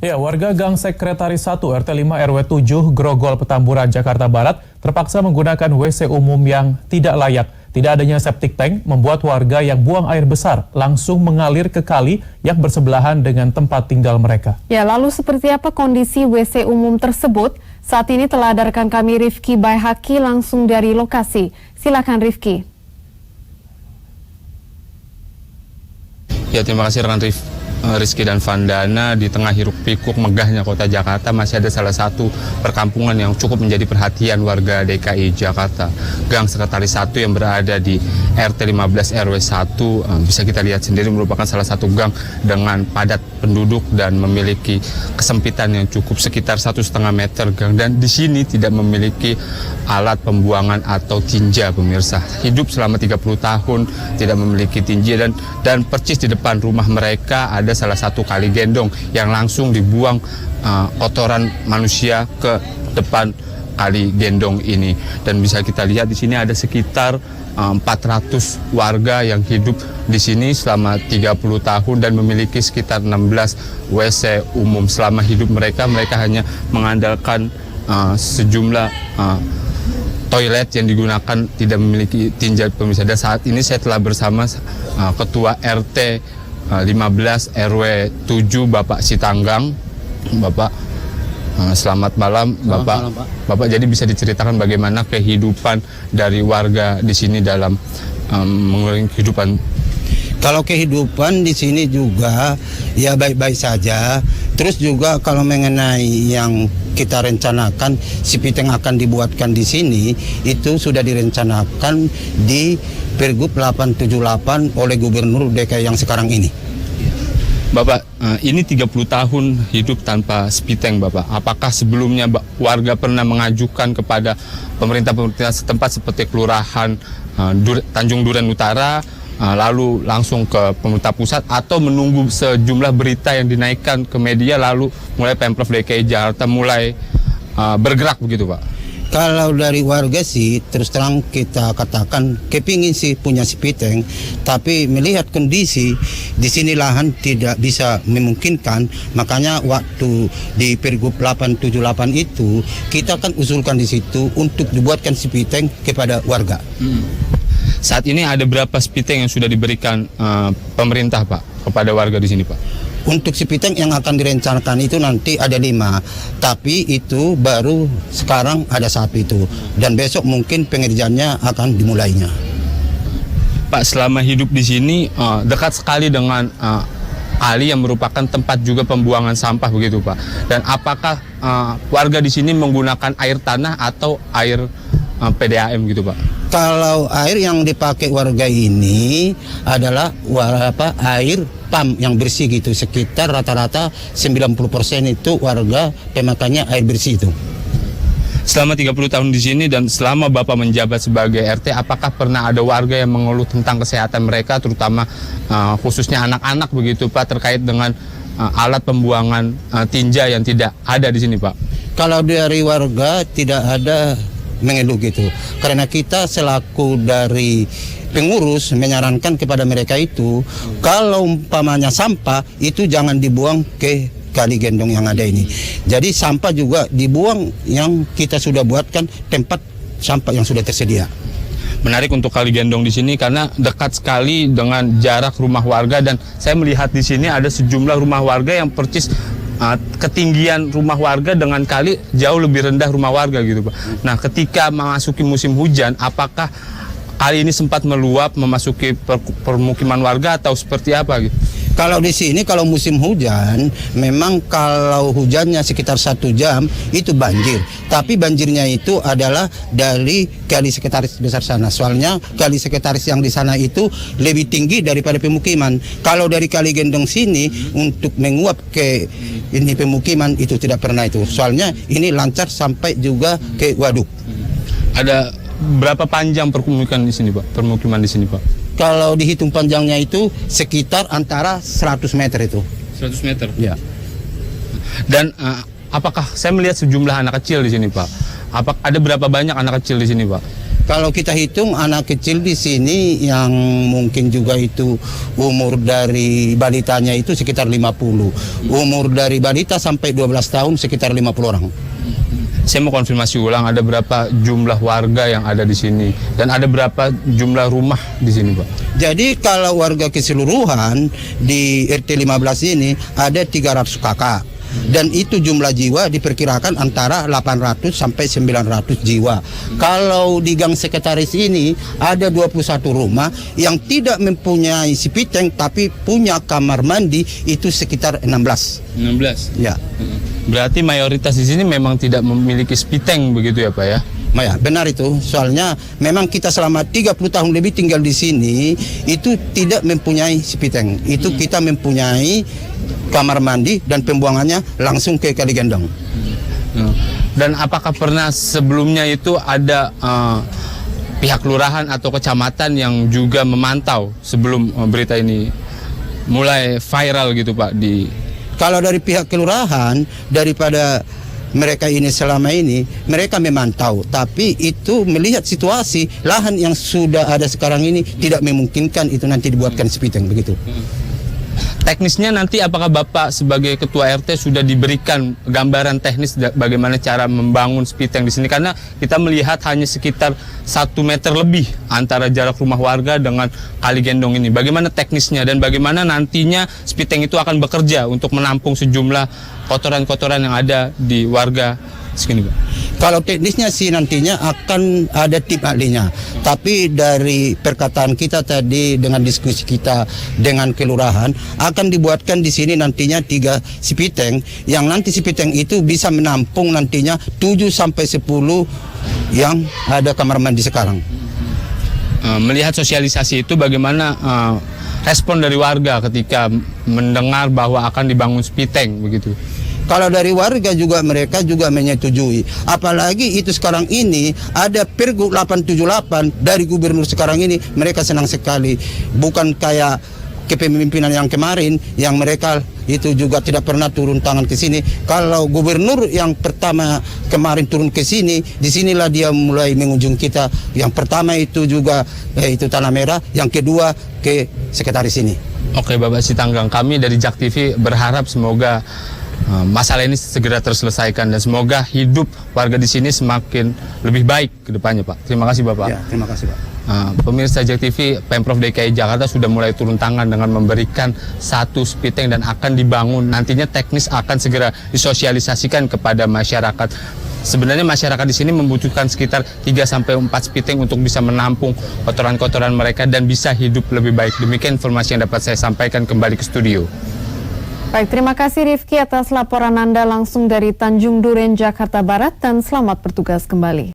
Ya, warga Gang Sekretaris 1 RT 5 RW 7 Grogol Petamburan Jakarta Barat terpaksa menggunakan WC umum yang tidak layak. Tidak adanya septic tank membuat warga yang buang air besar langsung mengalir ke kali yang bersebelahan dengan tempat tinggal mereka. Ya, lalu seperti apa kondisi WC umum tersebut? Saat ini telah ada rekan kami Rifki Baihaki langsung dari lokasi. Silakan Rifki. Ya, terima kasih rekan Rizky dan Vandana. Di tengah hiruk pikuk megahnya kota Jakarta masih ada salah satu perkampungan yang cukup menjadi perhatian warga DKI Jakarta. Gang Sekretaris 1 yang berada di RT 15 RW 1 bisa kita lihat sendiri merupakan salah satu gang dengan padat penduduk dan memiliki kesempitan yang cukup sekitar 1,5 meter gang, dan di sini tidak memiliki alat pembuangan atau tinja pemirsa. Hidup selama 30 tahun tidak memiliki tinja, dan percis di depan rumah mereka ada salah satu kali gendong yang langsung dibuang kotoran manusia ke depan kali gendong ini. Dan bisa kita lihat di sini ada sekitar 400 warga yang hidup di sini selama 30 tahun dan memiliki sekitar 16 WC umum. Selama hidup mereka hanya mengandalkan sejumlah toilet yang digunakan tidak memiliki tinja pemirsa. Dan saat ini saya telah bersama Ketua RT 15 RW 7 Bapak Sitanggang. Bapak, selamat malam Bapak. Bapak, jadi bisa diceritakan bagaimana kehidupan dari warga di sini dalam mengurangi kehidupan? Kalau kehidupan di sini juga ya baik-baik saja. Terus juga kalau mengenai yang kita rencanakan septic akan dibuatkan di sini, itu sudah direncanakan di Pergub 878 oleh Gubernur DKI yang sekarang ini. Bapak, ini 30 tahun hidup tanpa septic tank, Bapak. Apakah sebelumnya warga pernah mengajukan kepada pemerintah setempat seperti Kelurahan Tanjung Duren Utara, lalu langsung ke pemerintah pusat, atau menunggu sejumlah berita yang dinaikkan ke media lalu mulai Pemprov DKI Jakarta mulai bergerak begitu, Pak? Kalau dari warga sih terus terang kita katakan kepingin sih punya septic tank, tapi melihat kondisi di sini lahan tidak bisa memungkinkan, makanya waktu di Pergub 878 itu kita kan usulkan di situ untuk dibuatkan septic tank kepada warga. Saat ini ada berapa septic tank yang sudah diberikan pemerintah, Pak, kepada warga di sini, Pak? Untuk septic tank yang akan direncanakan itu nanti ada 5, tapi itu baru sekarang ada 1 itu, dan besok mungkin pengerjaannya akan dimulainya. Pak, selama hidup di sini dekat sekali dengan kali yang merupakan tempat juga pembuangan sampah begitu, Pak. Dan apakah warga di sini menggunakan air tanah atau air PDAM gitu, Pak? Kalau air yang dipakai warga ini adalah air pam yang bersih gitu, sekitar rata-rata 90% itu warga pemakainya air bersih itu. Selama 30 tahun di sini dan selama Bapak menjabat sebagai RT, apakah pernah ada warga yang mengeluh tentang kesehatan mereka, terutama khususnya anak-anak begitu, Pak, terkait dengan alat pembuangan tinja yang tidak ada di sini, Pak? Kalau dari warga tidak ada mengeluh gitu, karena kita selaku dari pengurus menyarankan kepada mereka itu kalau umpamanya sampah itu jangan dibuang ke kali gendong yang ada ini. Jadi sampah juga dibuang yang kita sudah buatkan tempat sampah yang sudah tersedia. Menarik untuk kali gendong di sini karena dekat sekali dengan jarak rumah warga, dan saya melihat di sini ada sejumlah rumah warga yang percis ketinggian rumah warga dengan kali jauh lebih rendah rumah warga gitu, Pak. Nah, ketika memasuki musim hujan, apakah kali ini sempat meluap memasuki permukiman warga atau seperti apa gitu? Kalau di sini kalau musim hujan, memang kalau hujannya sekitar 1 jam itu banjir. Tapi banjirnya itu adalah dari kali sekretaris besar sana. Soalnya kali sekretaris yang di sana itu lebih tinggi daripada pemukiman. Kalau dari kali gendong sini untuk menguap ke ini pemukiman itu tidak pernah itu. Soalnya ini lancar sampai juga ke waduk. Ada berapa panjang permukiman di sini, Pak? Permukiman di sini, Pak? Kalau dihitung panjangnya itu sekitar antara 100 meter itu. 100 meter? Ya. Dan apakah saya melihat sejumlah anak kecil di sini, Pak? Ada berapa banyak anak kecil di sini, Pak? Kalau kita hitung anak kecil di sini yang mungkin juga itu umur dari balitanya itu sekitar 50. Umur dari balita sampai 12 tahun sekitar 50 orang. Saya mau konfirmasi ulang, ada berapa jumlah warga yang ada di sini dan ada berapa jumlah rumah di sini, Pak? Jadi kalau warga keseluruhan di RT 15 ini ada 300 kakak. Dan itu jumlah jiwa diperkirakan antara 800 sampai 900 jiwa. Kalau di Gang Sekretaris ini ada 21 rumah yang tidak mempunyai sipiteng tapi punya kamar mandi itu sekitar 16. 16. Ya. Berarti mayoritas di sini memang tidak memiliki spiteng begitu ya, Pak ya? Maya, benar itu. Soalnya memang kita selama 30 tahun lebih tinggal di sini itu tidak mempunyai sipiteng. Itu kita mempunyai kamar mandi dan pembuangannya langsung ke Kali Gendong. Dan apakah pernah sebelumnya itu ada pihak kelurahan atau kecamatan yang juga memantau sebelum berita ini mulai viral gitu, Pak, di... Kalau dari pihak kelurahan, daripada mereka ini selama ini, mereka memantau. Tapi itu melihat situasi lahan yang sudah ada sekarang ini tidak memungkinkan itu nanti dibuatkan sipiteng begitu. Teknisnya nanti apakah Bapak sebagai Ketua RT sudah diberikan gambaran teknis bagaimana cara membangun spiteng di sini? Karena kita melihat hanya sekitar 1 meter lebih antara jarak rumah warga dengan Kali Gendong ini. Bagaimana teknisnya dan bagaimana nantinya spiteng itu akan bekerja untuk menampung sejumlah kotoran-kotoran yang ada di warga sini, Pak? Kalau teknisnya sih nantinya akan ada tim ahlinya. Tapi dari perkataan kita tadi dengan diskusi kita dengan kelurahan akan dibuatkan di sini nantinya 3 sipiteng yang nanti sipiteng itu bisa menampung nantinya 7 sampai 10 yang ada kamar mandi sekarang. Melihat sosialisasi itu bagaimana respon dari warga ketika mendengar bahwa akan dibangun spiteng begitu? Kalau dari warga juga mereka juga menyetujui. Apalagi itu sekarang ini ada Pergub 878 dari gubernur sekarang ini, mereka senang sekali. Bukan kayak kepemimpinan yang kemarin yang mereka itu juga tidak pernah turun tangan ke sini. Kalau gubernur yang pertama kemarin turun ke sini, disinilah dia mulai mengunjung kita. Yang pertama itu juga itu Tanah Merah, yang kedua ke sekretaris ini. Oke, Bapak Sitanggang, kami dari JAK TV berharap semoga masalah ini segera terselesaikan dan semoga hidup warga di sini semakin lebih baik ke depannya, Pak. Terima kasih, Bapak. Ya, terima kasih, Pak. Pemirsa JAK TV, Pemprov DKI Jakarta sudah mulai turun tangan dengan memberikan 1 spiteng dan akan dibangun. Nantinya teknis akan segera disosialisasikan kepada masyarakat. Sebenarnya masyarakat di sini membutuhkan sekitar 3-4 spiteng untuk bisa menampung kotoran-kotoran mereka dan bisa hidup lebih baik. Demikian informasi yang dapat saya sampaikan, kembali ke studio. Baik, terima kasih Rifki atas laporan Anda langsung dari Tanjung Duren, Jakarta Barat, dan selamat bertugas kembali.